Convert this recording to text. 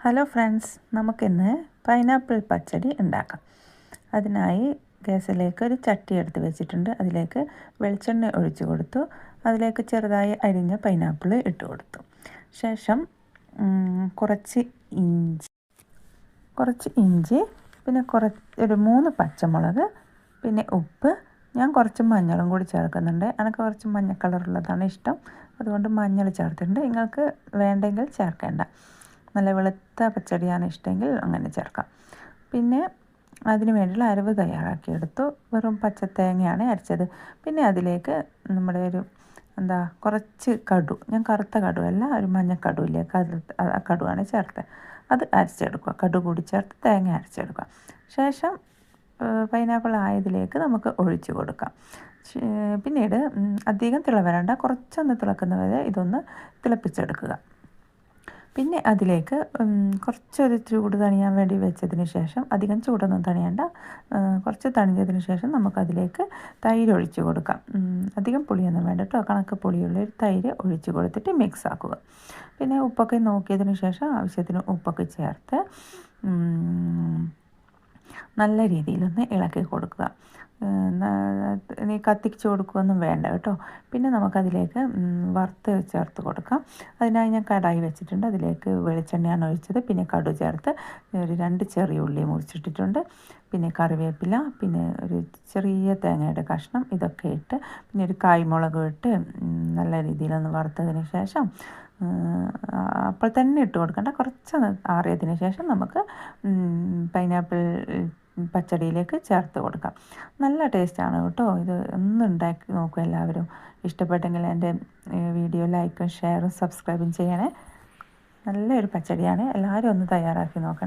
Hello friends, നമുക്കിന്ന് pineapple പച്ചടി ഉണ്ടാക്കാം. അതിനായി ഗ്യാസിലേക്ക് ഒരു ചട്ടി എടുത്ത് വെച്ചിട്ടുണ്ട്. അതിലേക്ക് വെളിച്ചെണ്ണ ഒഴിച്ചു കൊടുത്തു. അതിലേക്ക് ചെറുതായി അരിഞ്ഞ പൈനാപ്പിൾ ഇട്ട് കൊടുത്തു. ശേഷം കുറച്ച് ഇഞ്ചി, പിന്നെ ഒരു 3 പച്ചമുളക്, പിന്നെ ഉപ്പ്. ഞാൻ കുറച്ച് മഞ്ഞളും കൂടി ചേർക്കുന്നുണ്ട്. എനിക്ക് കുറച്ച് മഞ്ഞ കളറുള്ളതാണ് ഇഷ്ടം, അതുകൊണ്ട് മഞ്ഞൾ ചേർത്തിട്ടുണ്ട്. നിങ്ങൾക്ക് വേണ്ടെങ്കിൽ ചേർക്കേണ്ട. നല്ല വെളുത്ത പച്ചടിയാണ് ഇഷ്ടമെങ്കിൽ അങ്ങനെ ചേർക്കാം. പിന്നെ അതിന് വേണ്ടിയുള്ള അരവ് തയ്യാറാക്കിയെടുത്തു. വെറും പച്ച തേങ്ങയാണ് അരച്ചത്. പിന്നെ അതിലേക്ക് നമ്മുടെ കുറച്ച് കടു, ഞാൻ കറുത്ത കടുവല്ല, ഒരു മഞ്ഞ കടുവിലേക്ക് കടുവാണ് ചേർത്തത്. അത് അരച്ചെടുക്കുക. കടു കൂടി ചേർത്ത് തേങ്ങ അരച്ചെടുക്കുക. ശേഷം പൈനാപ്പിൾ ആയതിലേക്ക് നമുക്ക് ഒഴിച്ചു കൊടുക്കാം. പിന്നീട് അധികം തിള കുറച്ചൊന്ന് തിളക്കുന്നവരെ ഇതൊന്ന് തിളപ്പിച്ചെടുക്കുക. പിന്നെ അതിലേക്ക് കുറച്ചൊരു ചൂട് തണിയാൻ വേണ്ടി വെച്ചതിന് ശേഷം, അധികം ചൂടൊന്നും തണിയണ്ട, കുറച്ച് തണിഞ്ഞതിന് ശേഷം നമുക്കതിലേക്ക് തൈര് ഒഴിച്ച് കൊടുക്കാം. അധികം പുളിയൊന്നും വേണ്ട കേട്ടോ, കണക്ക് പുളിയുള്ളൊരു തൈര് ഒഴിച്ച് കൊടുത്തിട്ട് മിക്സ് ആക്കുക. പിന്നെ ഉപ്പൊക്കെ നോക്കിയതിന് ശേഷം ആവശ്യത്തിന് ഉപ്പൊക്കെ ചേർത്ത് നല്ല രീതിയിലൊന്ന് ഇളക്കി കൊടുക്കുക. ഇനി കത്തിച്ച് കൊടുക്കുകയൊന്നും വേണ്ട കേട്ടോ. പിന്നെ നമുക്കതിലേക്ക് വറുത്ത് ചേർത്ത് കൊടുക്കാം. അതിനായി ഞാൻ കടായി വെച്ചിട്ടുണ്ട്. അതിലേക്ക് വെളിച്ചെണ്ണയാണ് ഒഴിച്ചത്. പിന്നെ കടു ചേർത്ത് ഒരു 2 ചെറിയ ഉള്ളി മുറിച്ചിട്ടിട്ടുണ്ട്. പിന്നെ കറിവേപ്പില, പിന്നെ ഒരു ചെറിയ തേങ്ങയുടെ കഷ്ണം, ഇതൊക്കെ ഇട്ട്, പിന്നെ ഒരു കായ്മുളക് ഇട്ട് നല്ല രീതിയിലൊന്ന് വറുത്തതിന് ശേഷം, അപ്പോൾ തന്നെ ഇട്ട് കൊടുക്കേണ്ട, കുറച്ചൊന്ന് ആറിയതിന് ശേഷം നമുക്ക് പൈനാപ്പിൾ പച്ചടിയിലേക്ക് ചേർത്ത് കൊടുക്കാം. നല്ല ടേസ്റ്റാണ് കേട്ടോ. ഇത് ഒന്ന് ഉണ്ടാക്കി നോക്കുക എല്ലാവരും. ഇഷ്ടപ്പെട്ടെങ്കിൽ എൻ്റെ വീഡിയോ ലൈക്കും ഷെയറും സബ്സ്ക്രൈബും ചെയ്യണേ. നല്ലൊരു പച്ചടിയാണ്. എല്ലാവരും ഒന്ന് തയ്യാറാക്കി നോക്കണം.